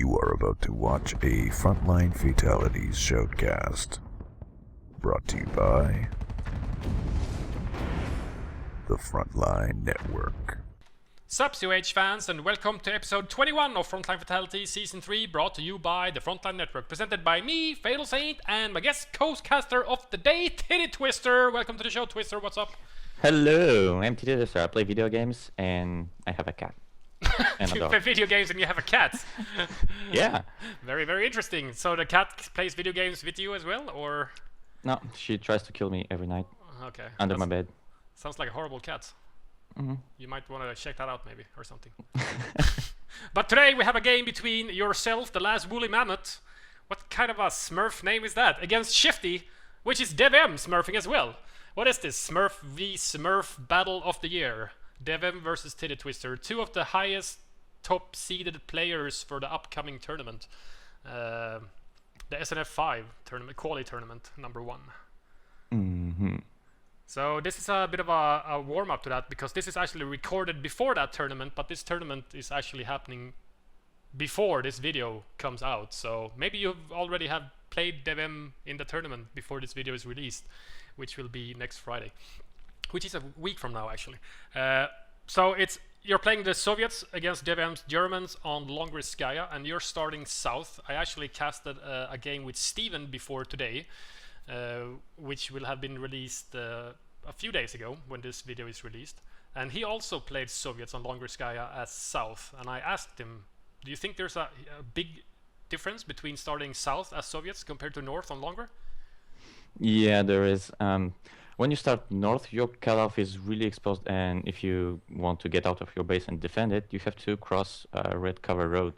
You are about to watch a Frontline Fatalities shoutcast, brought to you by the Frontline Network. Sup, COH fans, and welcome to episode 21 of Frontline Fatalities Season 3, brought to you by the Frontline Network, presented by me, FatalSaint, and my guest co-caster of the day, Titty Twister. Welcome to the show, Twister. What's up? Hello, I'm Titty Twister. I play video games, and I have a cat. And a You dog. play video games and you have a cat. Yeah. Very, very interesting. So the cat plays video games with you as well, or? No, she tries to kill me every night Okay. under my bed. Sounds like a horrible cat. Mm-hmm. You might want to check that out maybe, or something. But today we have a game between yourself, the last woolly mammoth. What kind of a Smurf name is that? Against Shifty, which is DevM Smurfing as well. What is this? Smurf v Smurf Battle of the Year. DevM versus Titty Twister. Two of the highest top seeded players for the upcoming tournament. The SNF5 tournament, quality tournament, #1. Mm-hmm. So this is a bit of a warm-up to that, because this is actually recorded before that tournament, but this tournament is actually happening before this video comes out. So maybe you already have played DevM in the tournament before this video is released, which will be next Friday, which is a week from now actually. So you're playing the Soviets against DevM's Germans on Longriskaya, and you're starting south. I actually casted a game with Steven before today, which will have been released a few days ago when this video is released, and he also played Soviets on Longriskaya as south. And I asked him, do you think there's a big difference between starting south as Soviets compared to north on Longer? Yeah, there is. When you start north, your cutoff is really exposed, and if you want to get out of your base and defend it, you have to cross a red cover road,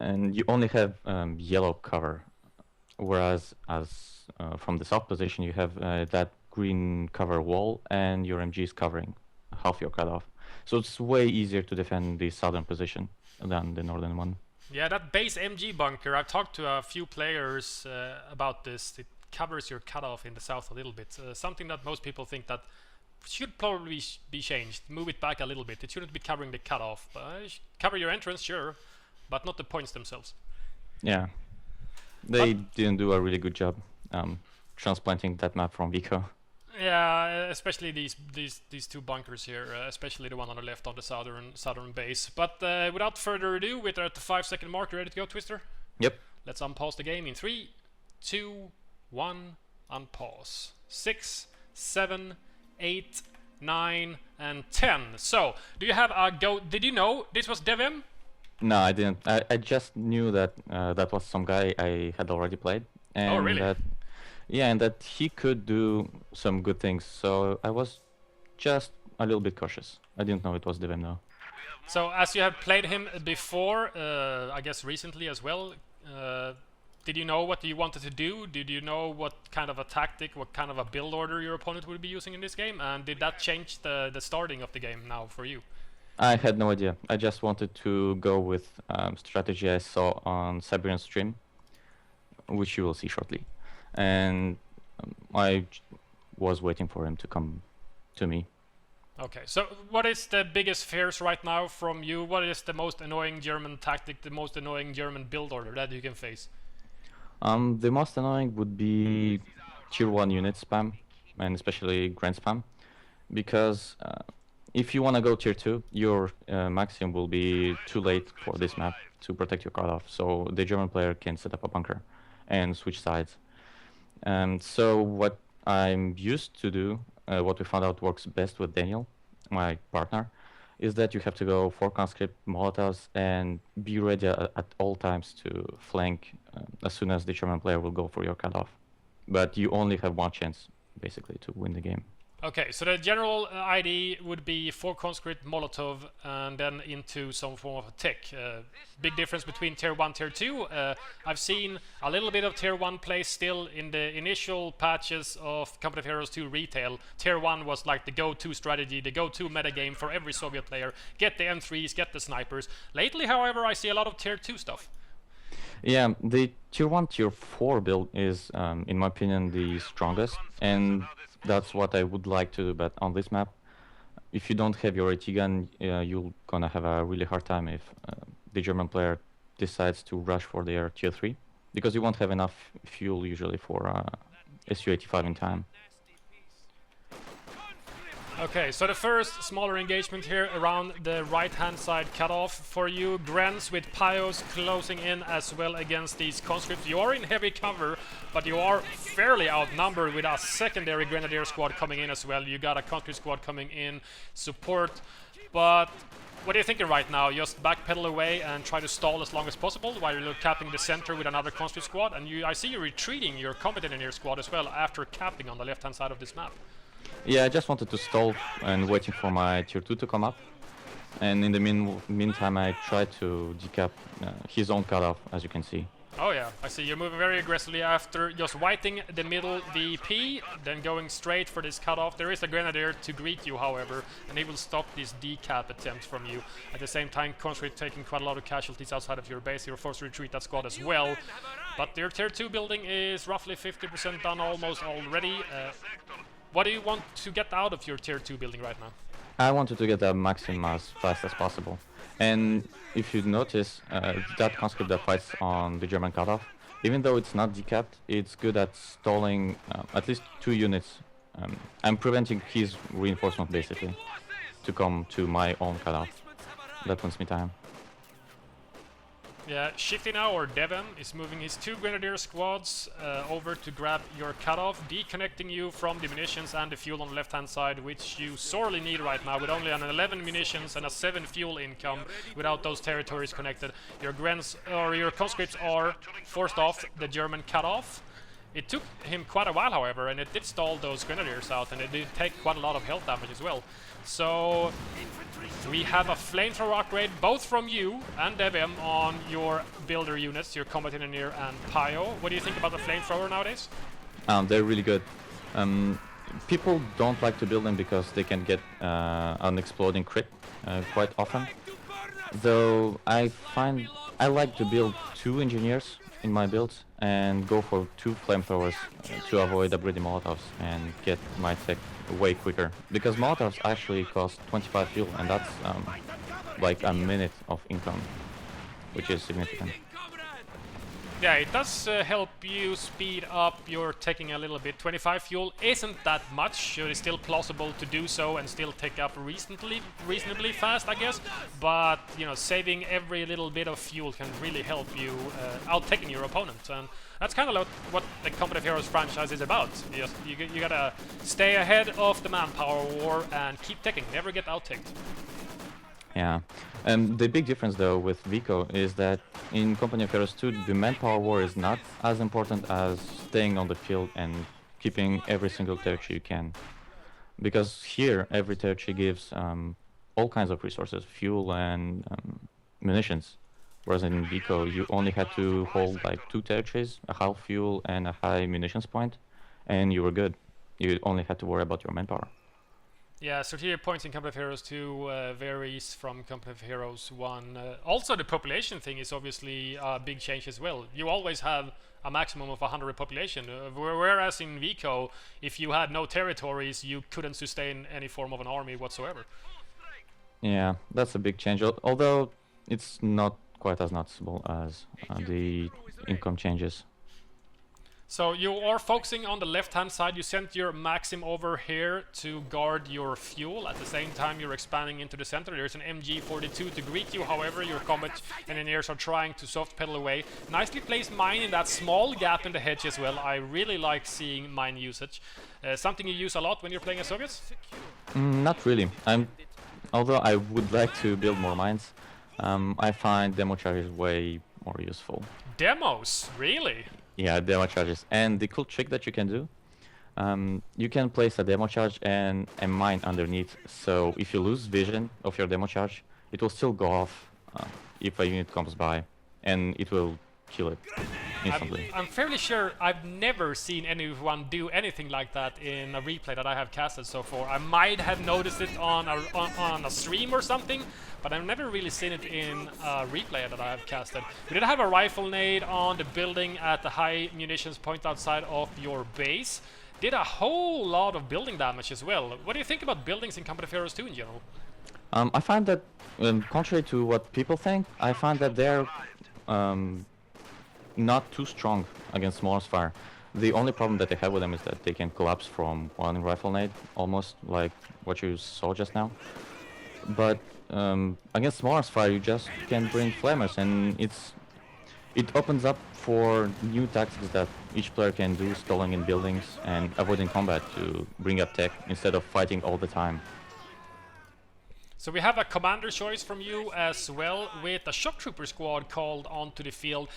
and you only have yellow cover. Whereas from the south position, you have that green cover wall, and your MG is covering half your cutoff. So it's way easier to defend the southern position than the northern one. Yeah, that base MG bunker, I've talked to a few players about this. It covers your cutoff in the south a little bit. Something that most people think that should probably be changed. Move it back a little bit. It shouldn't be covering the cutoff. Cover your entrance, sure, but not the points themselves. Yeah. They didn't do a really good job transplanting that map from Vico. Yeah, especially these two bunkers here, especially the one on the left on the southern base. But without further ado, we're at the 5-second mark. You ready to go, Twister? Yep. Let's unpause the game in 3, 2, 1, unpause. 6, 7, 8, 9, and 10. So, do you have a go? Did you know this was DevM? No, I didn't. I just knew that that was some guy I had already played. And Oh, really? And that he could do some good things. So I was just a little bit cautious. I didn't know it was DevM though. So, as you have played him before, I guess recently as well, did you know what you wanted to do? Did you know what kind of a tactic, what kind of a build order your opponent would be using in this game? And did that change the starting of the game now for you? I had no idea. I just wanted to go with strategy I saw on Siberian stream, which you will see shortly. And I was waiting for him to come to me. Okay, so what is the biggest fears right now from you? What is the most annoying German tactic, the most annoying German build order that you can face? The most annoying would be tier 1 unit spam, and especially grand spam, because if you want to go tier 2, your maximum will be too late for this map to protect your cutoff, so the German player can set up a bunker and switch sides. So what I'm used to do, what we found out works best with Daniel, my partner, is that you have to go for conscript Molotovs and be ready at all times to flank as soon as the German player will go for your cutoff. But you only have one chance, basically, to win the game. Okay, so the general ID would be 4 conscript Molotov and then into some form of a tech. Big difference between tier 1, tier 2. I've seen a little bit of tier 1 play still in the initial patches of Company of Heroes 2 retail. Tier 1 was like the go-to strategy, the go-to metagame for every Soviet player. Get the M3s, get the snipers. Lately, however, I see a lot of tier 2 stuff. Yeah, the tier 1, tier 4 build is, in my opinion, the strongest, and that's what I would like to do. But on this map, if you don't have your AT gun, you're gonna have a really hard time if the German player decides to rush for their tier 3, because you won't have enough fuel usually for Su-85 in time. Okay, so the first smaller engagement here around the right-hand side cutoff for you. Grens with Pios closing in as well against these conscripts. You are in heavy cover, but you are fairly outnumbered with a secondary Grenadier squad coming in as well. You got a conscript squad coming in, support, but what are you thinking right now? Just backpedal away and try to stall as long as possible while you're capping the center with another conscript squad? And I see you retreating your combat engineer squad as well after capping on the left-hand side of this map. Yeah, I just wanted to stall and waiting for my tier 2 to come up. And in the meantime, I tried to decap his own cutoff, as you can see. Oh yeah, I see you're moving very aggressively after just whiting the middle VP, then going straight for this cutoff. There is a Grenadier to greet you, however, and he will stop these decap attempts from you. At the same time, Conscript taking quite a lot of casualties outside of your base. You're forced to retreat that squad as well. But your tier 2 building is roughly 50% done almost already. What do you want to get out of your tier 2 building right now? I wanted to get a maximum as fast as possible. And if you notice, that conscript that fights on the German cutoff, even though it's not decapped, it's good at stalling at least 2 units. I'm preventing his reinforcement basically to come to my own cutoff. That wins me time. Yeah, Shifty now, or DevM, is moving his 2 Grenadier squads over to grab your cutoff, deconnecting you from the munitions and the fuel on the left-hand side, which you sorely need right now, with only an 11 munitions and a 7 fuel income. Without those territories connected, your your conscripts are forced off the German cutoff. It took him quite a while, however, and it did stall those Grenadiers out, and it did take quite a lot of health damage as well. So we have a flamethrower upgrade both from you and DevM on your builder units, your combat engineer and Pio. What do you think about the flamethrower nowadays? They're really good. People don't like to build them because they can get an exploding crit quite often. Though I like to build 2 engineers in my builds and go for 2 flamethrowers to avoid upgrading molotovs and get my tech way quicker, because molotovs actually cost 25 fuel, and that's like a minute of income, which is significant. Yeah, it does help you speed up your teching a little bit. 25 fuel isn't that much. It is still plausible to do so and still take up reasonably fast, I guess. But, you know, saving every little bit of fuel can really help you out-teching your opponent. And that's kind of what the Company of Heroes franchise is about. You gotta stay ahead of the manpower war and keep teching, never get out-teched. Yeah, the big difference though with Vico is that in Company of Heroes 2 the manpower war is not as important as staying on the field and keeping every single territory you can. Because here every territory gives all kinds of resources, fuel and munitions. Whereas in Vico you only had to hold like 2 territories, a half fuel and a high munitions point, and you were good. You only had to worry about your manpower. Yeah, strategic points in Company of Heroes 2 varies from Company of Heroes 1. Also, the population thing is obviously a big change as well. You always have a maximum of 100 population, whereas in Vico, if you had no territories, you couldn't sustain any form of an army whatsoever. Yeah, that's a big change, although it's not quite as noticeable as the income changes. So you are focusing on the left-hand side. You sent your Maxim over here to guard your fuel. At the same time, you're expanding into the center. There's an MG42 to greet you. However, your combat engineers are trying to soft pedal away. Nicely placed mine in that small gap in the hedge as well. I really like seeing mine usage. Something you use a lot when you're playing as Soviets? Not really. Although I would like to build more mines, I find demo charges way more useful. Demos? Really? Yeah, demo charges. And the cool trick that you can do, you can place a demo charge and a mine underneath. So if you lose vision of your demo charge, it will still go off if a unit comes by, and it will kill it instantly. I'm fairly sure I've never seen anyone do anything like that in a replay that I have casted so far. I might have noticed it on a stream or something, but I've never really seen it in a replay that I have casted. We did have a rifle nade on the building at the high munitions point outside of your base. Did a whole lot of building damage as well. What do you think about buildings in Company of Heroes 2 in general? I find that, contrary to what people think, I find that they're not too strong against Smolar's fire. The only problem that they have with them is that they can collapse from one rifle nade, almost like what you saw just now. But against Smolar's fire, you just can bring flamers, and it opens up for new tactics that each player can do, stalling in buildings and avoiding combat to bring up tech instead of fighting all the time. So we have a commander choice from you as well, with a shock trooper squad called onto the field.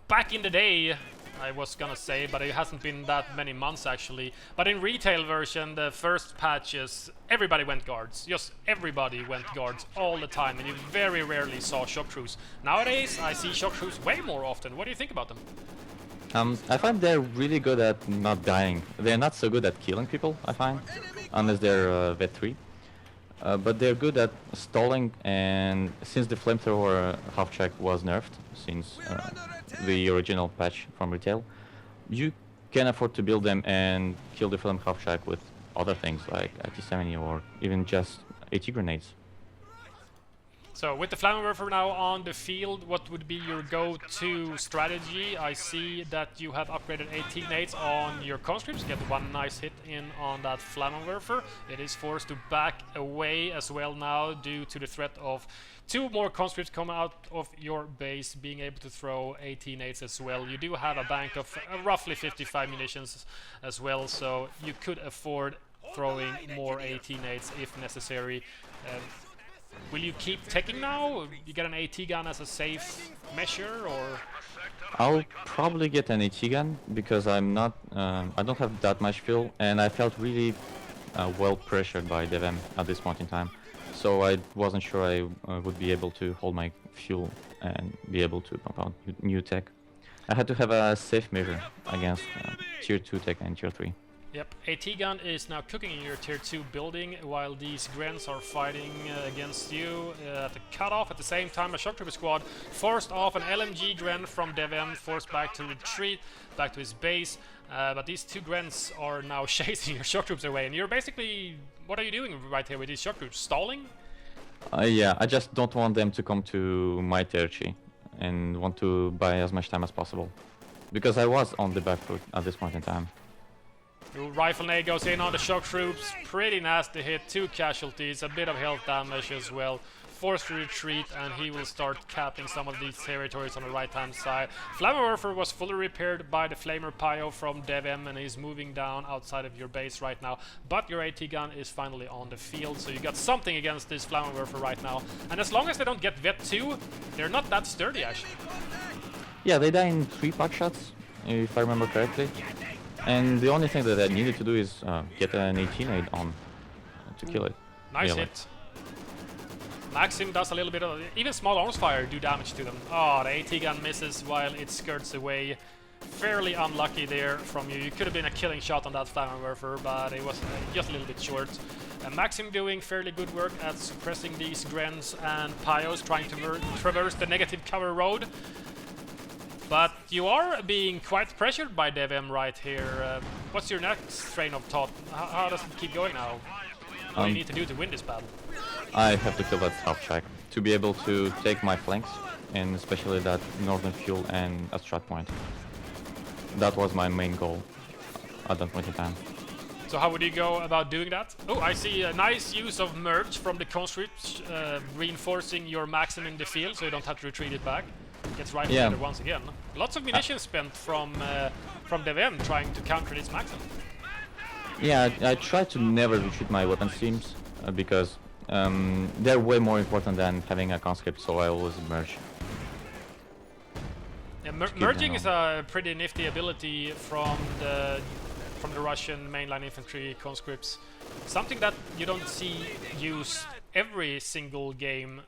Back in the day, I was gonna say, but it hasn't been that many months actually. But in retail version, the first patches, everybody went guards. Just everybody went guards all the time, and you very rarely saw shock troops. Nowadays, I see shock troops way more often. What do you think about them? I find they're really good at not dying. They're not so good at killing people, I find, unless they're Vet 3. But they're good at stalling, and since the flamethrower half track was nerfed since the original patch from retail, you can afford to build them and kill the flame half track with other things like IT-70 or even just AT grenades. So with the Flammenwerfer now on the field, what would be your go-to strategy? I see that you have upgraded 18 nades on your conscripts, get one nice hit in on that Flammenwerfer. It is forced to back away as well now due to the threat of 2 more conscripts coming out of your base, being able to throw 18 nades as well. You do have a bank of roughly 55 munitions as well, so you could afford throwing more 18 nades if necessary. Will you keep taking now? You get an AT gun as a safe measure, or? I'll probably get an AT gun because I'm not, I don't have that much fuel, and I felt really well pressured by DevM at this point in time. So I wasn't sure I would be able to hold my fuel and be able to pump out new tech. I had to have a safe measure against tier 2 tech and tier 3. Yep, AT gun is now cooking in your tier 2 building while these Grens are fighting against you at the cutoff. At the same time, a shock trooper squad forced off an LMG Gren from DevM, forced back to retreat, back to his base. But these 2 Grens are now chasing your shock troops away, and you're basically, what are you doing right here with these shock troops? Stalling? Yeah, I just don't want them to come to my territory and want to buy as much time as possible. Because I was on the back foot at this point in time. Rifle nade goes in on the shock troops, pretty nasty hit, 2 casualties, a bit of health damage as well. Forced to retreat, and he will start capping some of these territories on the right hand side. Flammenwerfer was fully repaired by the Flamer Pio from DevM, and he's moving down outside of your base right now. But your AT gun is finally on the field, so you got something against this Flammenwerfer right now. And as long as they don't get Vet 2, they're not that sturdy actually. Yeah, they die in 3 pack shots, if I remember correctly. And the only thing that I needed to do is get an 18 nade on to kill it. Nice hit. Maxim does a little bit of... Even small arms fire do damage to them. Oh, the AT gun misses while it skirts away. Fairly unlucky there from you. You could have been a killing shot on that Flammenwerfer, but it was just a little bit short. Maxim doing fairly good work at suppressing these Grens and Pios, trying to traverse the negative cover road. But you are being quite pressured by DevM right here. What's your next train of thought? How does it keep going now? What do you need to do to win this battle? I have to kill that half track to be able to take my flanks, and especially that northern fuel and a strat point. That was my main goal at that point in time. So how would you go about doing that? Oh, I see a nice use of merge from the conscripts, reinforcing your Maxim in the field so you don't have to retreat it back. Gets right together once again. Lots of munitions spent from DevM trying to counter this Maxim. Yeah, I try to never retreat my weapon streams because they're way more important than having a conscript, so I always merge. Yeah, merging is a pretty nifty ability from the Russian mainline infantry conscripts. Something that you don't see used every single game.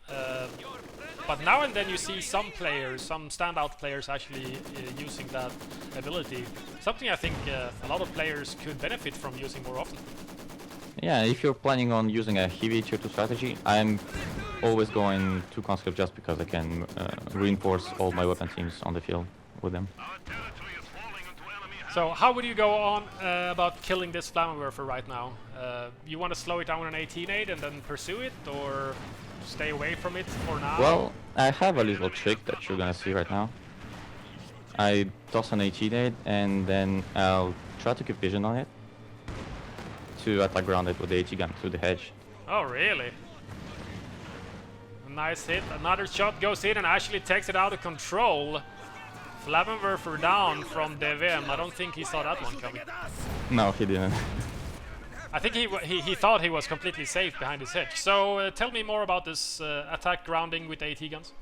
But now and then you see some players, some standout players actually using that ability. Something I think a lot of players could benefit from using more often. Yeah, if you're planning on using a heavy tier 2 strategy, I'm always going to conscript just because I can reinforce all my weapon teams on the field with them. So how would you go on about killing this Flammenwerfer right now? You want to slow it down with an 18 nade and then pursue it, or stay away from it for now? Well, I have a little trick that you're gonna see right now. I toss an AT nade and then I'll try to keep vision on it to attack ground it with the AT gun through the hedge. Oh, really? A nice hit. Another shot goes in and actually takes it out of control. Flammenwerfer down from DevM. I don't think he saw that one coming. No, he didn't. I think he thought he was completely safe behind his hedge. So tell me more about this attack grounding with AT guns.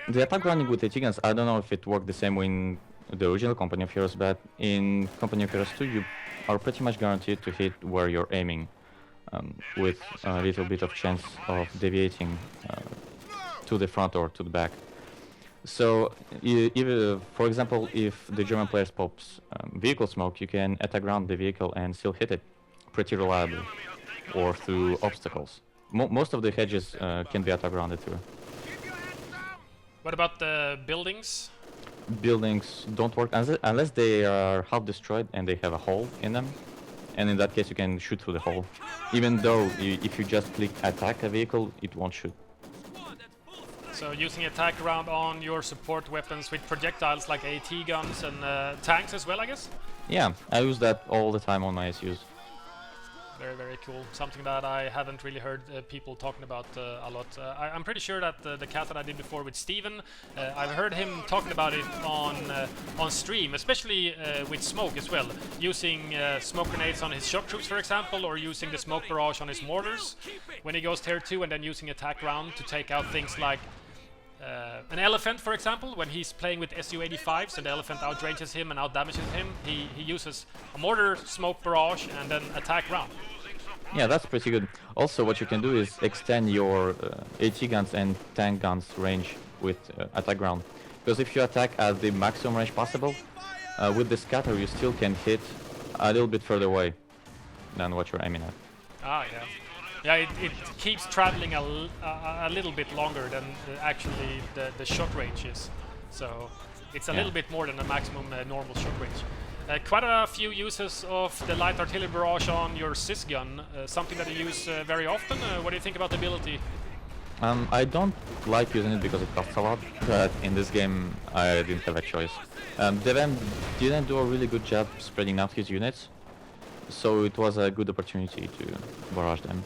The attack grounding with AT guns, I don't know if it worked the same way in the original Company of Heroes, but in Company of Heroes 2 you are pretty much guaranteed to hit where you're aiming, with a little bit of chance of deviating to the front or to the back. So, for example, if the German player pops vehicle smoke, you can attack ground the vehicle and still hit it pretty reliably, or through obstacles. Most of the hedges can be attack grounded through. What about the buildings? Buildings don't work unless they are half destroyed and they have a hole in them, and in that case you can shoot through the hole. Even though if you just click attack a vehicle, it won't shoot. So using attack ground on your support weapons with projectiles like AT guns and tanks as well, I guess? Yeah, I use that all the time on my SUs. Very, very cool. Something that I haven't really heard people talking about a lot. I'm pretty sure that the cast that I did before with Steven, I've heard him talking about it on stream, especially with smoke as well. Using smoke grenades on his shock troops, for example, or using the smoke barrage on his mortars when he goes tier 2, and then using attack ground to take out things like an elephant, for example. When he's playing with SU-85s and the elephant outranges him and outdamages him, he uses a mortar, smoke barrage, and then attack ground. Yeah, that's pretty good. Also, what you can do is extend your AT guns and tank guns range with attack ground. Because if you attack at the maximum range possible, with the scatter you still can hit a little bit further away than what you're aiming at. Ah, yeah. Yeah, it keeps traveling a little bit longer than actually the shot range is. So it's a little bit more than the maximum normal shot range. Quite a few uses of the light artillery barrage on your sys gun, something that you use very often. What do you think about the ability? I don't like using it because it costs a lot, but in this game I didn't have a choice. DevM didn't do a really good job spreading out his units, so it was a good opportunity to barrage them.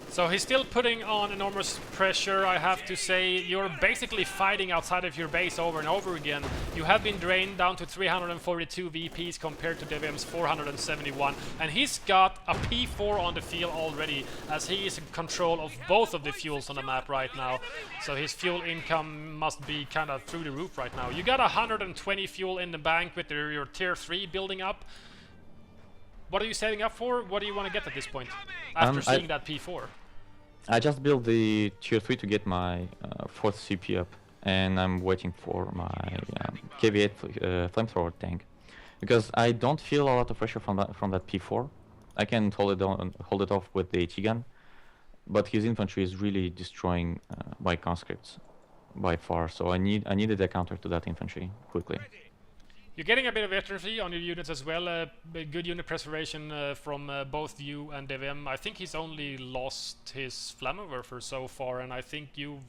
So he's still putting on enormous pressure, I have to say. You're basically fighting outside of your base over and over again. You have been drained down to 342 VPs compared to DevM's 471, and he's got a P4 on the field already, as he is in control of both of the fuels on the map right now. So his fuel income must be kind of through the roof right now. You got 120 fuel in the bank with your tier 3 building up. What are you saving up for? What do you want to get at this point, after seeing that P4? I just built the tier 3 to get my 4th CP up, and I'm waiting for my KV8 flamethrower tank, because I don't feel a lot of pressure from that P4. I can hold it off with the AT gun, but his infantry is really destroying my conscripts by far. So I needed a counter to that infantry quickly. You're getting a bit of veterancy on your units as well. Good unit preservation from both you and DevM. I think he's only lost his Flammenwerfer so far, and I think you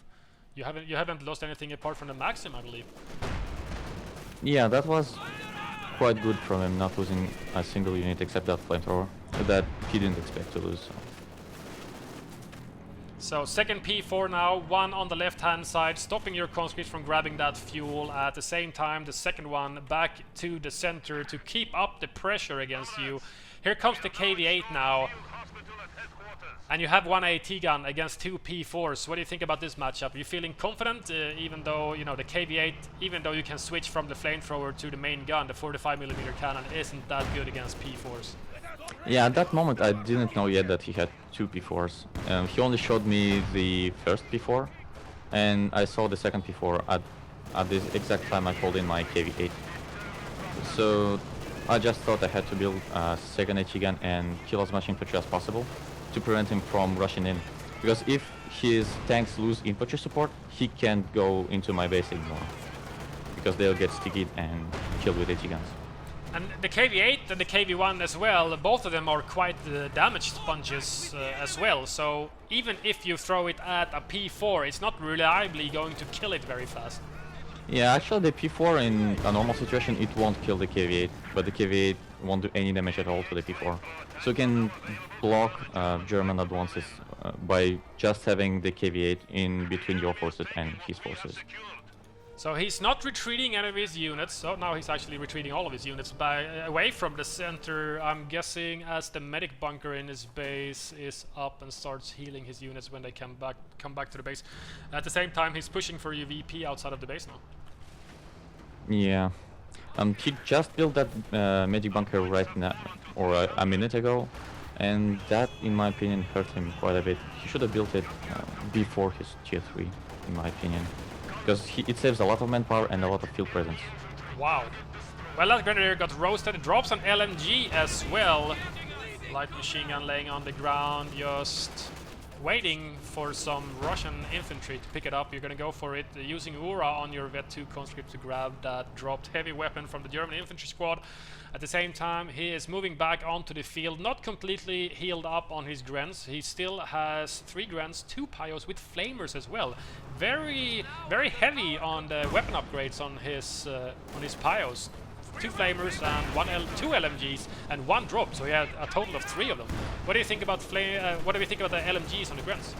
haven't lost anything apart from the Maxim, I believe. Yeah, that was quite good from him, not losing a single unit except that flamethrower that he didn't expect to lose. So second P4 now, one on the left-hand side, stopping your conscripts from grabbing that fuel. At the same time, the second one back to the center to keep up the pressure against you. Here comes the KV8 now. And you have one AT gun against two P4s. What do you think about this matchup? Are you feeling confident, even though, you know, the KV8, even though you can switch from the flamethrower to the main gun, the 45mm cannon isn't that good against P4s? Yeah, at that moment I didn't know yet that he had two P4s. He only showed me the first P4, and I saw the second P4 at the exact time I called in my KV8. So I just thought I had to build a second HE gun and kill as much infantry as possible to prevent him from rushing in. Because if his tanks lose infantry support, he can't go into my base anymore, because they'll get sticky and killed with HE guns. And the KV-8 and the KV-1 as well, both of them are quite damage sponges as well, so even if you throw it at a P4, it's not reliably going to kill it very fast. Yeah, actually the P4 in a normal situation, it won't kill the KV-8, but the KV-8 won't do any damage at all to the P4. So you can block German advances by just having the KV-8 in between your forces and his forces. So he's not retreating any of his units, so now he's actually retreating all of his units away from the center, I'm guessing, as the medic bunker in his base is up and starts healing his units when they come back to the base. At the same time, he's pushing for UVP outside of the base now. Yeah. He just built that medic bunker right now, or a minute ago, and that, in my opinion, hurt him quite a bit. He should have built it before his tier 3, in my opinion. Because it saves a lot of manpower and a lot of field presence. Wow. Well, that Grenadier got roasted. It drops an LMG as well. Light machine gun laying on the ground, just waiting for some Russian infantry to pick it up. You're gonna go for it, using Ura on your Vet 2 conscript to grab that dropped heavy weapon from the German infantry squad. At the same time, he is moving back onto the field, not completely healed up on his Grens. He still has 3 Grens, 2 Pios with flamers as well. Very, very heavy on the weapon upgrades on his Pios. 2 flamers and 2 LMGs and 1 drop, so he had a total of 3 of them. What do you think about the LMGs on the Grens?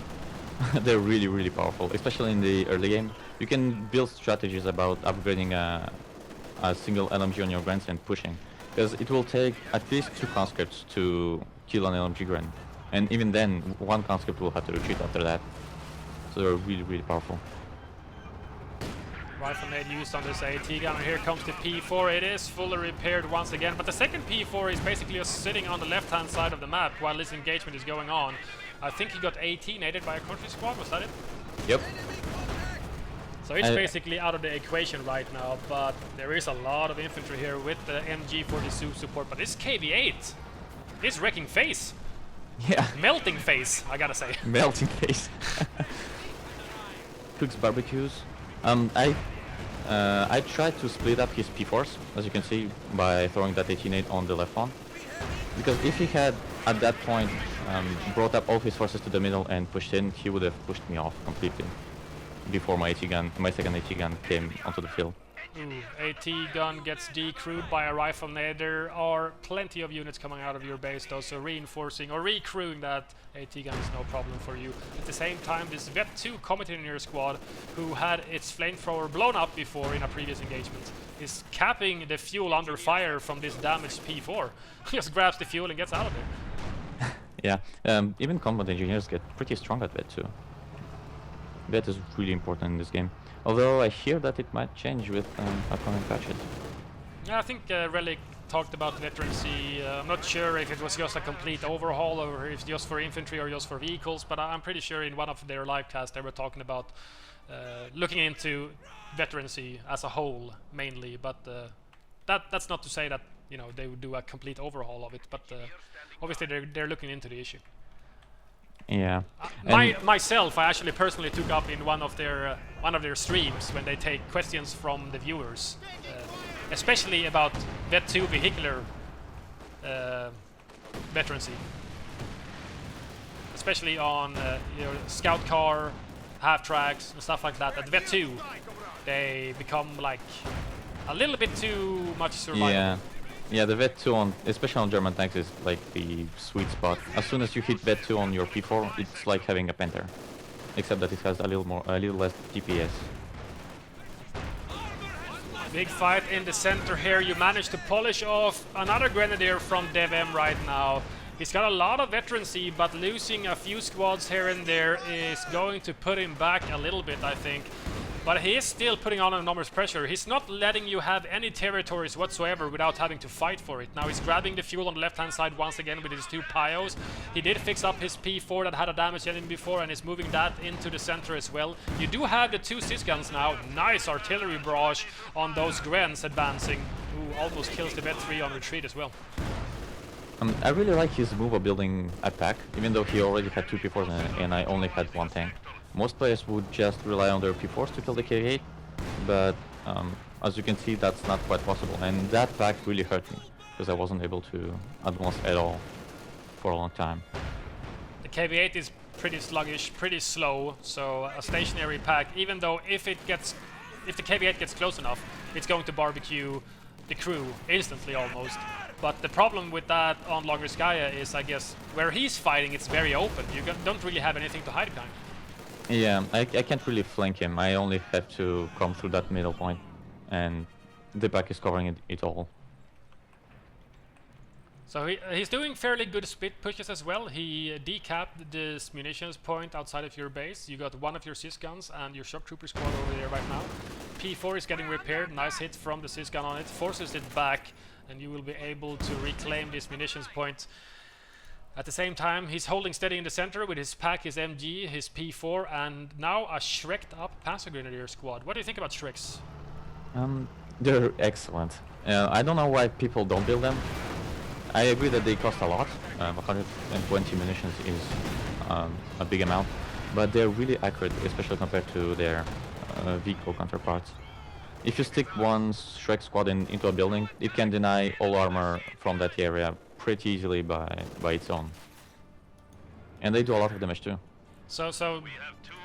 They're really, really powerful, especially in the early game. You can build strategies about upgrading a single LMG on your Grens and pushing, because it will take at least 2 conscripts to kill an LMG Gren, and even then 1 conscript will have to retreat after that. So they're really, really powerful. Rifle nade used on this AT gun, and here comes the P4. It is fully repaired once again, but the second P4 is basically just sitting on the left-hand side of the map while this engagement is going on. I think he got AT naded by a country squad, was that it? Yep. So it's basically out of the equation right now, but there is a lot of infantry here with the MG for the support, but this KV-8 is wrecking face. Yeah. Melting face, I gotta say. Melting face. Cooks barbecues. I tried to split up his P4s, as you can see, by throwing that 18-8 on the left one. Because if he had, at that point, brought up all his forces to the middle and pushed in, he would have pushed me off completely before my second AT gun came onto the field. Ooh, AT gun gets decrewed by a rifle nade. There are plenty of units coming out of your base though, so reinforcing or recrewing that AT gun is no problem for you. At the same time, this Vet 2 combatant in your squad, who had its flamethrower blown up before in a previous engagement, is capping the fuel under fire from this damaged P4. Just grabs the fuel and gets out of there. Yeah, even combat engineers get pretty strong at Vet 2. Vet is really important in this game. Although I hear that it might change with upcoming patches. Yeah, I think Relic talked about veterancy. I'm not sure if it was just a complete overhaul or if it's just for infantry or just for vehicles, but I'm pretty sure in one of their live casts they were talking about looking into veterancy as a whole mainly. But that's not to say that they would do a complete overhaul of it. But obviously they're looking into the issue. Yeah. Myself, I actually personally took up in one of their streams when they take questions from the viewers, especially about Vet 2 vehicular veterancy, especially on scout car, half tracks and stuff like that. At Vet 2, they become like a little bit too much survival. Yeah. Yeah, the Vet 2 especially on German tanks, is like the sweet spot. As soon as you hit Vet 2 on your P4, it's like having a Panther, except that it has a little less DPS. Big fight in the center here. You managed to polish off another Grenadier from DevM right now. He's got a lot of veterancy, but losing a few squads here and there is going to put him back a little bit, I think. But he is still putting on enormous pressure. He's not letting you have any territories whatsoever without having to fight for it. Now he's grabbing the fuel on the left-hand side once again with his 2 Pios. He did fix up his P4 that had a damage enemy before and is moving that into the center as well. You do have the 2 Sis guns now. Nice artillery barrage on those Grens advancing, who almost kills the Vet 3 on retreat as well. I really like his move of building a pack, even though he already had 2 P4s and I only had 1 tank. Most players would just rely on their P4s to kill the KV-8, but as you can see, that's not quite possible, and that pack really hurt me because I wasn't able to advance at all for a long time. The KV-8 is pretty sluggish, pretty slow, so a stationary pack, even though if the KV-8 gets close enough, it's going to barbecue the crew instantly almost. But the problem with that on Longerskaya is, I guess, where he's fighting, it's very open. You don't really have anything to hide behind. Yeah, I can't really flank him. I only have to come through that middle point, and the pack is covering it all. So he's doing fairly good split pushes as well. He decapped this munitions point outside of your base. You got one of your sys guns and your shock trooper squad over there right now. P4 is getting repaired. Nice hit from the sys gun on it. Forces it back, and you will be able to reclaim this munitions point. At the same time, he's holding steady in the center with his pack, his MG, his P4, and now a Shrek'd up Panzer Grenadier squad. What do you think about Shreks? They're excellent. I don't know why people don't build them. I agree that they cost a lot. 120 munitions is a big amount, but they're really accurate, especially compared to their vehicle counterparts. If you stick one Shrek squad into a building, it can deny all armor from that area pretty easily by its own. And they do a lot of damage too. So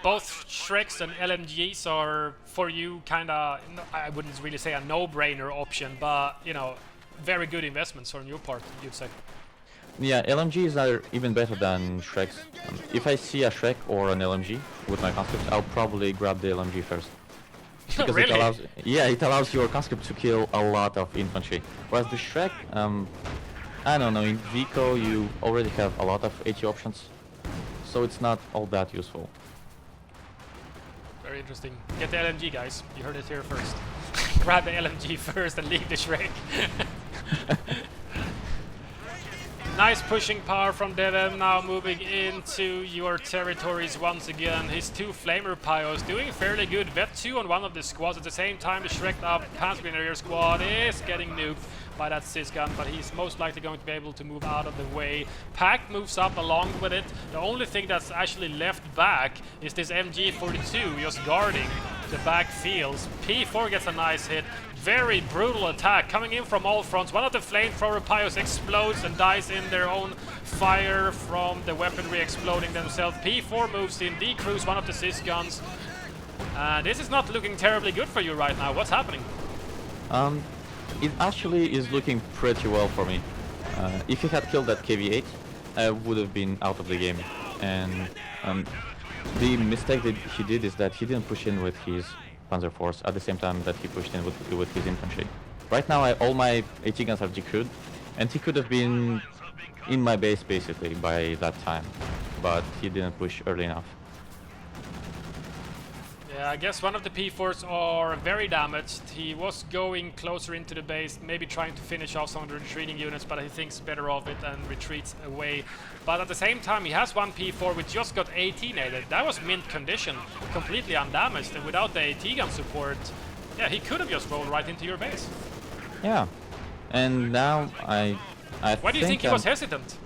both Shreks and LMGs are for you kinda, I wouldn't really say a no-brainer option, but you know, very good investments on your part, you'd say. Yeah, LMGs are even better than Shreks. If I see a Shrek or an LMG with my conscript, I'll probably grab the LMG first. Because really? it allows your conscript to kill a lot of infantry. Whereas the Shrek, I don't know, in Vico you already have a lot of AT options, so it's not all that useful. Very interesting. Get the LMG, guys. You heard it here first. Grab the LMG first and leave the Shrek. Nice pushing power from DevM, now moving into your territories once again. His two Flamer Pyos doing fairly good. Vet 2 on one of the squads. At the same time, the Shrek'd up Panzer Grenadier squad is getting nuked by that sys gun, but he's most likely going to be able to move out of the way. Pack moves up along with it. The only thing that's actually left back is this MG42 just guarding the back fields. P4 gets a nice hit. Very brutal attack coming in from all fronts. One of the flamethrower Pyos explodes and dies in their own fire from the weaponry exploding themselves. P4 moves in, decrews one of the sys guns. This is not looking terribly good for you right now. What's happening? It actually is looking pretty well for me. If he had killed that KV-8, I would have been out of the game. And the mistake that he did is that he didn't push in with his Panzer Force at the same time that he pushed in with his infantry. Right now all my AT guns are decrewed, and he could have been in my base basically by that time, but he didn't push early enough. Yeah, I guess one of the P4s are very damaged. He was going closer into the base, maybe trying to finish off some of the retreating units, but he thinks better of it and retreats away. But at the same time, he has one P4 which just got 18-ated. That was mint condition, completely undamaged, and without the AT gun support, yeah, he could have just rolled right into your base. Yeah, and now I Why do you think he was hesitant?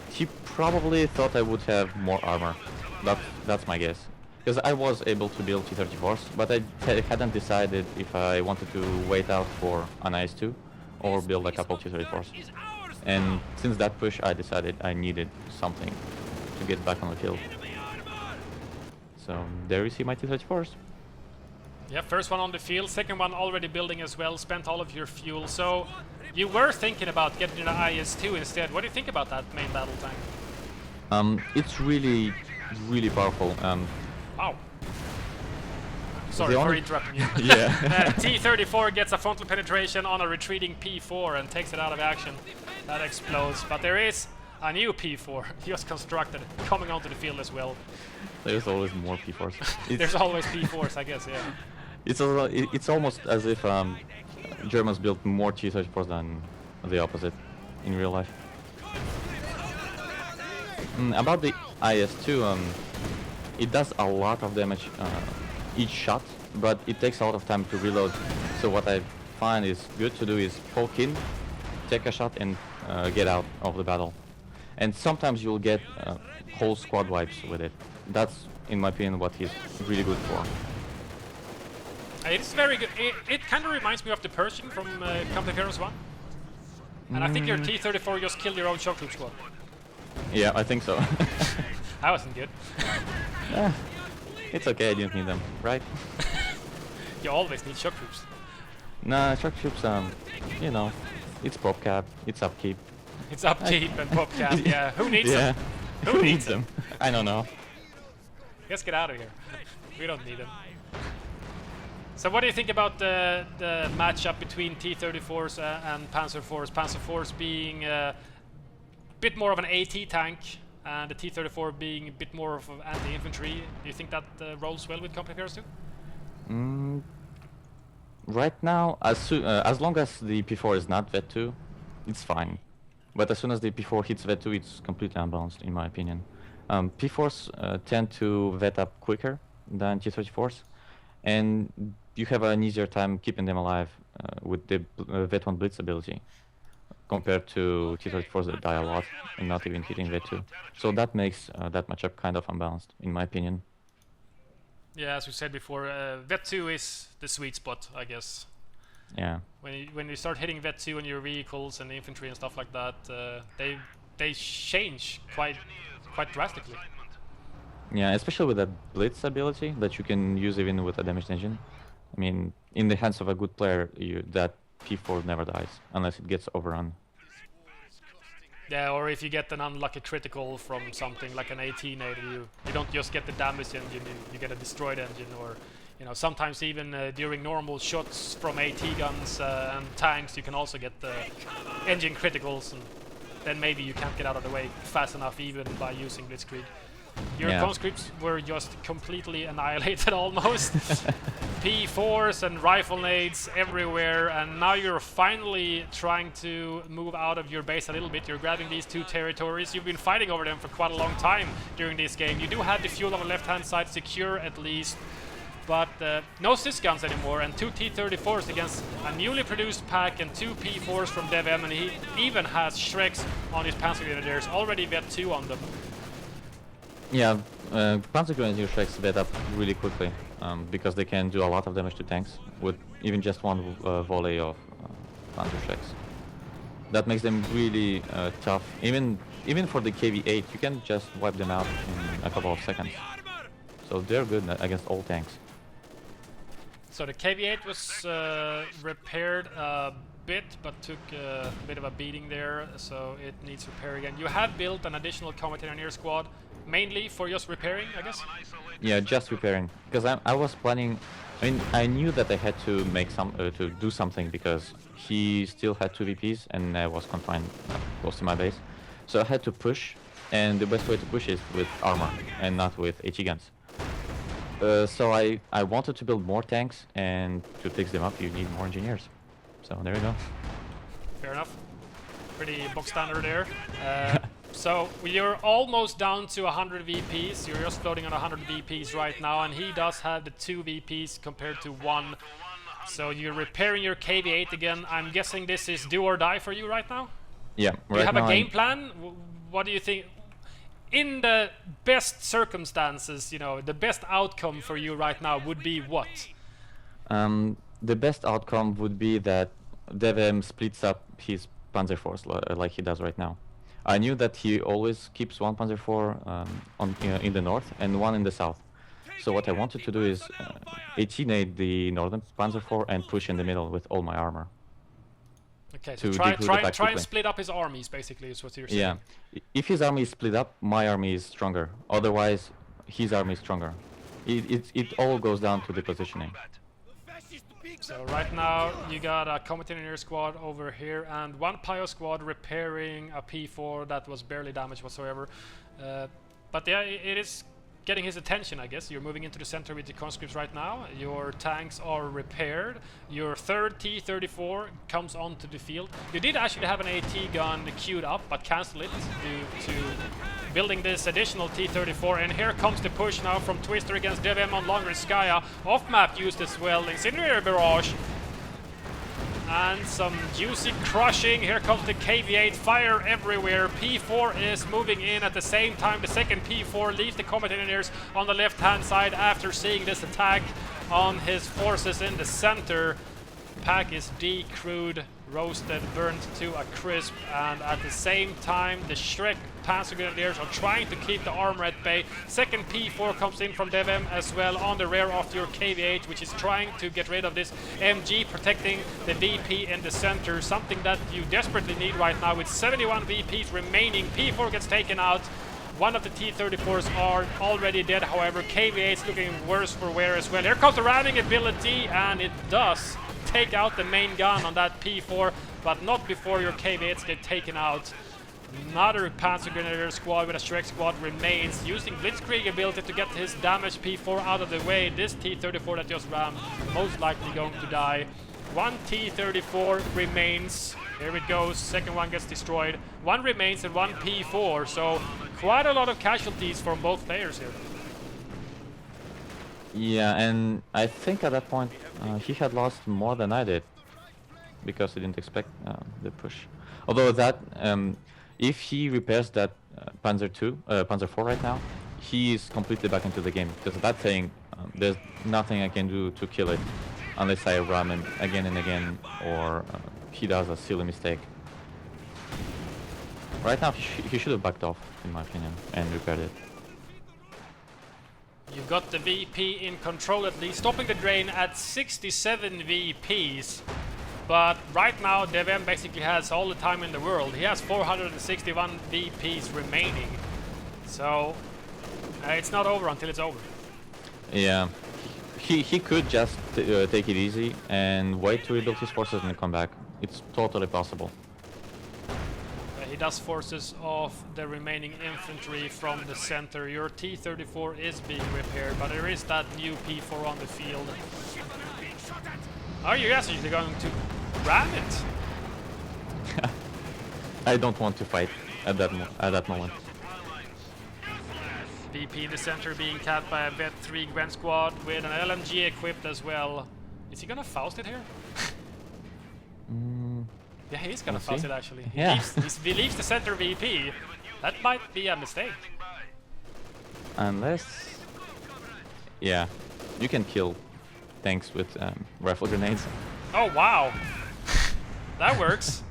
He probably thought I would have more armor. That's my guess. Because I was able to build T-34s, but I hadn't decided if I wanted to wait out for an IS-2 or build a couple T-34s. And since that push, I decided I needed something to get back on the field. So there you see my T-34s. Yeah, first one on the field, second one already building as well, spent all of your fuel. So you were thinking about getting an IS-2 instead. What do you think about that main battle tank? It's really, really powerful. Wow. Sorry for interrupting you. Yeah. T-34 gets a frontal penetration on a retreating P4 and takes it out of action. That explodes, but there is a new P4 just constructed coming onto the field as well. There's always more P4s. There's always P4s, I guess, yeah. It's almost as if Germans built more T-34s than the opposite in real life. About the IS-2, it does a lot of damage each shot, but it takes a lot of time to reload. So what I find is good to do is poke in, take a shot, and get out of the battle. And sometimes you'll get whole squad wipes with it. That's, in my opinion, what he's really good for. It's very good. It kind of reminds me of the Pershing from Company of Heroes 1. And I think your T-34 just killed your own shock troop squad. Yeah, I think so. That wasn't good. It's okay, I didn't need them, right? You always need shock troops. Nah, shock troops, you know, it's PopCap, it's upkeep. It's upkeep and PopCap, yeah. Who needs them? Who needs them? I don't know. Let's get out of here. We don't need them. So what do you think about the matchup between T-34s and Panzer IVs? Panzer IVs being a bit more of an AT tank, and the T-34 being a bit more of an anti-infantry. Do you think that rolls well with Company of Heroes 2? Right now, as long as the P4 is not Vet2, it's fine. But as soon as the P4 hits Vet2, it's completely unbalanced, in my opinion. P4s tend to vet up quicker than T-34s, and you have an easier time keeping them alive with the Vet1 Blitz ability, compared to T-34s that die a lot and not even hitting Vet2. So that makes that matchup kind of unbalanced, in my opinion. Yeah, as we said before, Vet2 is the sweet spot, I guess. Yeah. When you start hitting Vet2 on your vehicles and infantry and stuff like that, they change quite drastically. Yeah, especially with that Blitz ability that you can use even with a damaged engine. I mean, in the hands of a good player, that P4 never dies unless it gets overrun. Yeah, or if you get an unlucky critical from something like an 18 you don't just get the damaged engine, you get a destroyed engine, or sometimes even during normal shots from AT guns and tanks, you can also get the engine criticals, and then maybe you can't get out of the way fast enough even by using Blitzkrieg. Your conscripts were just completely annihilated almost. P4s and rifle nades everywhere, and now you're finally trying to move out of your base a little bit. You're grabbing these two territories. You've been fighting over them for quite a long time during this game. You do have the fuel on the left hand side secure at least, but no sys guns anymore, and two T-34s against a newly produced pack and two P4s from DevM, and he even has Shreks on his Panzer Grenadiers, already Vet2 on them. Yeah, Panzer Grenadier Shreks vet up really quickly because they can do a lot of damage to tanks with even just one volley of Panzer Shreks. That makes them really tough. Even for the KV-8, you can just wipe them out in a couple of seconds. So they're good against all tanks. So the KV-8 was repaired a bit, but took a bit of a beating there, so it needs repair again. You have built an additional Combat Engineer squad, mainly for just repairing, I guess? Yeah, just repairing. Because I was planning... I mean, I knew that I had to make to do something because he still had 2 VPs and I was confined close to my base. So I had to push, and the best way to push is with armor and not with HE guns. So I wanted to build more tanks, and to fix them up you need more engineers. So there you go. Fair enough. Pretty box standard there. So you're almost down to 100 VPs. You're just floating on 100 VPs right now, and he does have the 2 VPs compared to 1. So you're repairing your KV-8 again. I'm guessing this is do or die for you right now? Yeah, Do you have a game plan? What do you think? In the best circumstances, the best outcome for you right now would be what? The best outcome would be that DevM splits up his Panzer Force like he does right now. I knew that he always keeps one Panzer IV in the north and one in the south. So what I wanted to do is AT-nade the northern Panzer IV and push in the middle with all my armor. Okay, so try and split up his armies, basically, is what you're saying. Yeah, if his army is split up, my army is stronger. Otherwise, his army is stronger. It all goes down to the positioning. So right now you got a Combat Engineer squad over here and one Pio squad repairing a P4 that was barely damaged whatsoever. But yeah, it is getting his attention, I guess. You're moving into the center with the conscripts right now. Your tanks are repaired. Your third T-34 comes onto the field. You did actually have an AT gun queued up, but cancel it due to building this additional T-34. And here comes the push now from Twister against DevM on Longrinskaya. Off-map used as well. Incendiary Barrage. And some juicy crushing. Here comes the KV-8. Fire everywhere. P4 is moving in at the same time. The second P4 leaves the Combat Engineers on the left-hand side after seeing this attack. on his forces in the center. Pack is decrewed, roasted, burnt to a crisp, and at the same time the Shrek Panzer Grenadiers are trying to keep the armor at bay. Second P4 comes in from DevM as well on the rear of your KVH, which is trying to get rid of this MG, protecting the VP in the center, something that you desperately need right now with 71 VPs remaining. P4 gets taken out. One of the T-34s are already dead, however. KVH is looking worse for wear as well. Here comes the ramming ability, and it does take out the main gun on that P4, but not before your KVH get taken out. Another Panzer Grenadier squad with a Shrek squad remains, using Blitzkrieg ability to get his damaged P4 out of the way. This T-34 that just rammed, most likely going to die. One T-34 remains. Here it goes, second one gets destroyed. One remains and one P4, so quite a lot of casualties from both players here. Yeah, and I think at that point he had lost more than I did because he didn't expect the push. Although that, if he repairs that Panzer 4 right now, he is completely back into the game, because that thing, there's nothing I can do to kill it unless I ram him again and again, or he does a silly mistake. Right now he should have backed off, in my opinion, and repaired it. You've got the VP in control at least, stopping the drain at 67 VPs. But right now DevM basically has all the time in the world. He has 461 VPs remaining. So it's not over until it's over. Yeah. He could just take it easy and wait to rebuild his forces and come back. It's totally possible. He does forces off the remaining infantry from the center. Your T-34 is being repaired, but there is that new P4 on the field. Are you actually going to ram it? I don't want to fight at that moment. VP in the center being capped by a Vet 3 Gwen squad with an LMG equipped as well. Is he gonna Faust it here? Yeah, he's gonna Faust it actually. Yeah. He leaves the center VP. That might be a mistake. Unless... Yeah, you can kill tanks with rifle grenades. Oh wow! That works.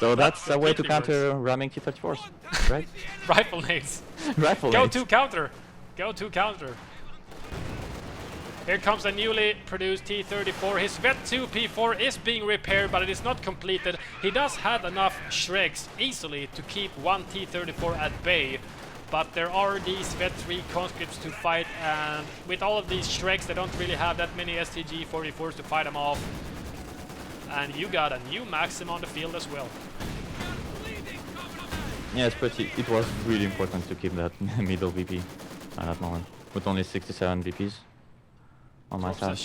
So that's a way to completely counter ramming T-34s, right? Rifle nades. Rifle Go nades. to counter. Go to counter. Here comes a newly produced T-34. His Vet 2 P4 is being repaired, but it is not completed. He does have enough Shreks easily to keep one T-34 at bay, but there are these Vet 3 conscripts to fight, and with all of these Shreks, they don't really have that many STG-44s to fight them off. And you got a new Maxim on the field as well. Yeah, it was really important to keep that middle VP at that moment, with only 67 VPs on my side.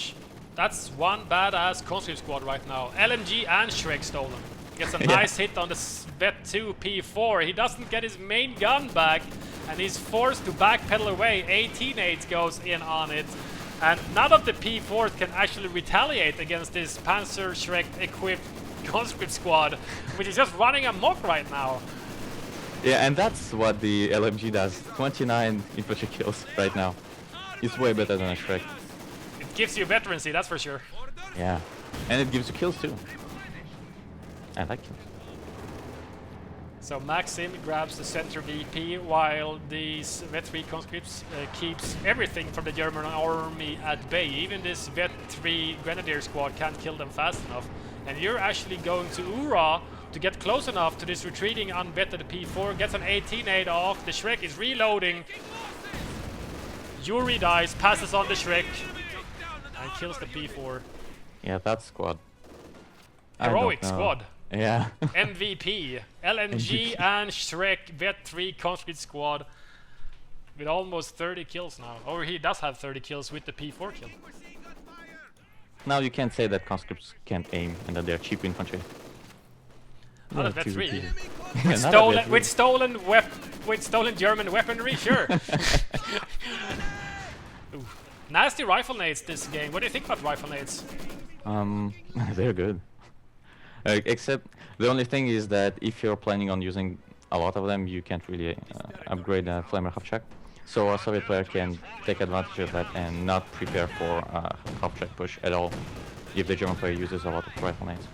That's one badass conscript squad right now. LMG and Shrek stolen. Gets a nice hit on the Vet 2 P4. He doesn't get his main gun back, and he's forced to backpedal away. 18-8 goes in on it. And none of the P4s can actually retaliate against this Panzer Shrek equipped conscript squad, which is just running amok right now. Yeah, and that's what the LMG does. 29 infantry kills right now. It's way better than a Shrek. It gives you veterancy, that's for sure. Yeah, and it gives you kills too. I like kills. So Maxim grabs the center VP, while these Vet 3 conscripts keeps everything from the German army at bay. Even this Vet 3 Grenadier squad can't kill them fast enough. And you're actually going to Ura to get close enough to this retreating unvetted P4. Gets an 18-8 off. The Shrek is reloading. Yuri dies, passes on the Shrek, and kills the P4. Yeah, that squad. Heroic squad. Yeah. MVP, LMG and Shrek Vet 3 conscript squad with almost 30 kills now. Or he does have 30 kills with the P4 kill. Now you can't say that conscripts can't aim and that they're cheap infantry. Not at Vet 3. Yeah, with stolen German weaponry, sure. Ooh. Nasty rifle nades this game. What do you think about rifle nades? They're good. Except the only thing is that if you're planning on using a lot of them, you can't really upgrade a Flamer Half-Shack. so a Soviet player can take advantage of that and not prepare for a half-track push at all if the German player uses a lot of rifle nades.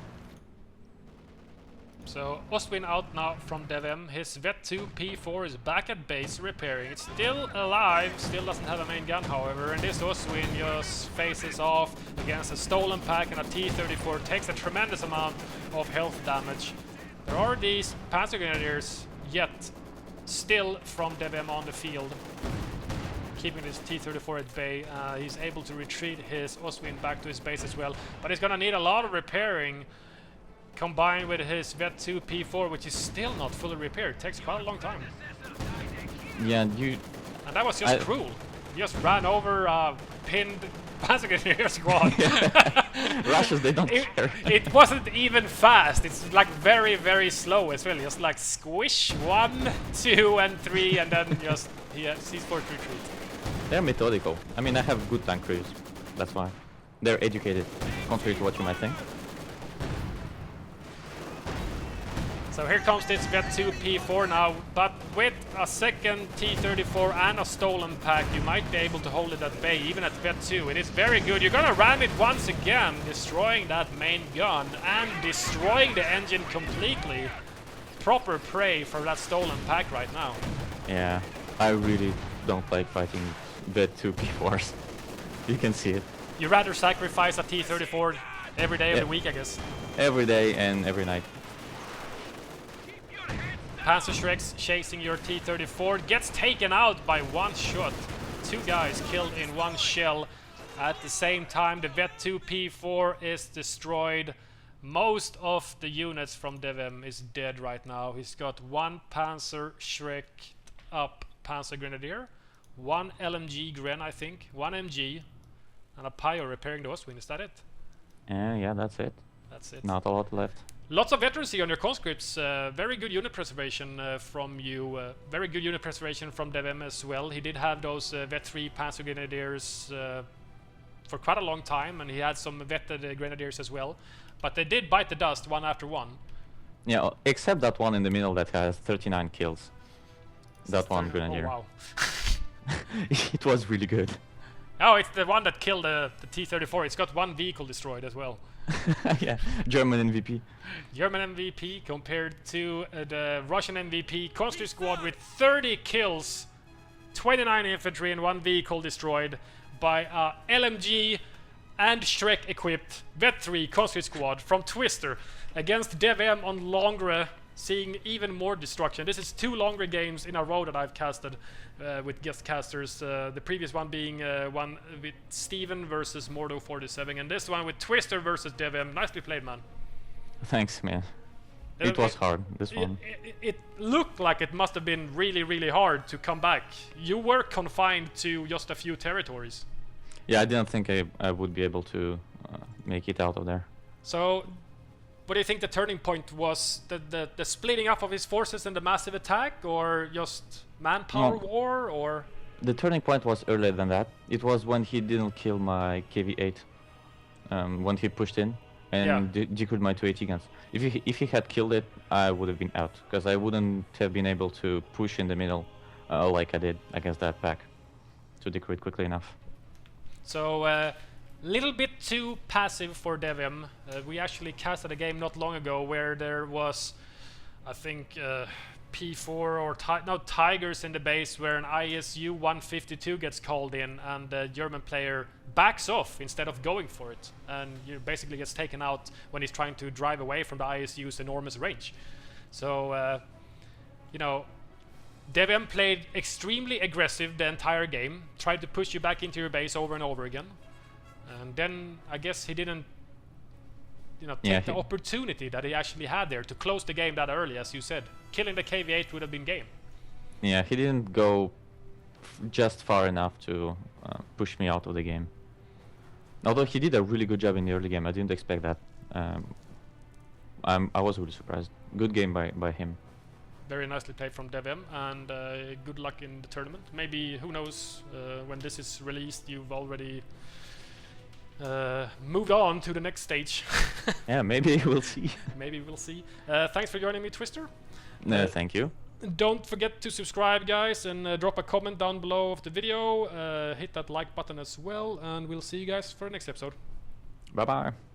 So Ostwin out now from DevM. His Vet2 P4 is back at base repairing. It's still alive, still doesn't have a main gun however, and this Ostwin just faces off against a stolen pack, and a T-34 takes a tremendous amount of health damage. There are these Panzer Grenadiers yet still from DevM on the field, keeping his T-34 at bay. He's able to retreat his Ostwin back to his base as well, but he's gonna need a lot of repairing combined with his Vet2 P4, which is still not fully repaired. It takes quite a long time. Yeah, And that was just cruel. He just ran over pinned Panzer Grenadier squad. Russians, they don't care. It wasn't even fast. It's like very, very slow as well. Just like squish 1, 2, and 3, and then just he's forced to retreat. They're methodical. I mean, I have good tank crews. That's why. They're educated, contrary to what you might think. So here comes this Vet2 P4 now, but with a second T-34 and a stolen pack, you might be able to hold it at bay, even at Vet2. It is very good. You're gonna ram it once again, destroying that main gun and destroying the engine completely. Proper prey for that stolen pack right now. Yeah, I really don't like fighting Vet2 P4s. You can see it. You rather sacrifice a T-34 every day of the week, I guess. Every day and every night. Panzer Shrek's chasing your T-34, gets taken out by one shot. 2 guys killed in 1 shell. At the same time, the Vet2 P4 is destroyed. Most of the units from DevM is dead right now. He's got 1 Panzer Shrek up Panzer Grenadier, 1 LMG Gren, I think, 1 MG, and a Pio repairing the Ostwind. Is that it? Yeah, that's it. That's it. Not a lot left. Lots of veterans here on your conscripts. Very good unit preservation from you. Very good unit preservation from DevM as well. He did have those Vet3 Panzer Grenadiers for quite a long time, and he had some vetted Grenadiers as well. But they did bite the dust one after one. Yeah, except that one in the middle that has 39 kills. That one Grenadier. Oh, wow. It was really good. Oh, it's the one that killed the T-34. It's got 1 vehicle destroyed as well. Yeah, German MVP. German MVP compared to the Russian MVP. Conscript squad with 30 kills, 29 infantry and 1 vehicle destroyed by LMG and Shrek equipped Vet3 Conscript squad from Twister against DevM on Longre, seeing even more destruction. This is 2 Longre games in a row that I've casted with guest casters. The previous one being one with Steven versus Mordo 47, and this one with Twister versus DevM. Nicely played, man. Thanks, man. It was hard, this one. It looked like it must have been really, really hard to come back. You were confined to just a few territories. Yeah, I didn't think I would be able to make it out of there. So, what do you think the turning point was? The splitting up of his forces and the massive attack, or just manpower war, or? The turning point was earlier than that. It was when he didn't kill my KV-8, when he pushed in and decreed my 280 guns. If he had killed it, I would have been out, because I wouldn't have been able to push in the middle like I did against that pack to decreed quickly enough. So, little bit too passive for DevM. We actually casted a game not long ago where there was, I think, P4 or Tigers in the base, where an ISU 152 gets called in and the German player backs off instead of going for it, and you basically gets taken out when he's trying to drive away from the ISU's enormous range. So, you know, DevM played extremely aggressive the entire game, tried to push you back into your base over and over again. And then I guess he didn't, you know, take the opportunity that he actually had there to close the game that early, as you said. Killing the KV-8 would have been game. Yeah, he didn't go just far enough to push me out of the game. Although he did a really good job in the early game, I didn't expect that. I was really surprised. Good game by him. Very nicely played from DevM, and good luck in the tournament. Maybe, who knows, when this is released, you've already moved on to the next stage. Yeah, maybe we'll see. Maybe we'll see. Thanks for joining me, Twister. Thank you. Don't forget to subscribe, guys, and drop a comment down below of the video. Hit that like button as well, and we'll see you guys for the next episode. Bye bye.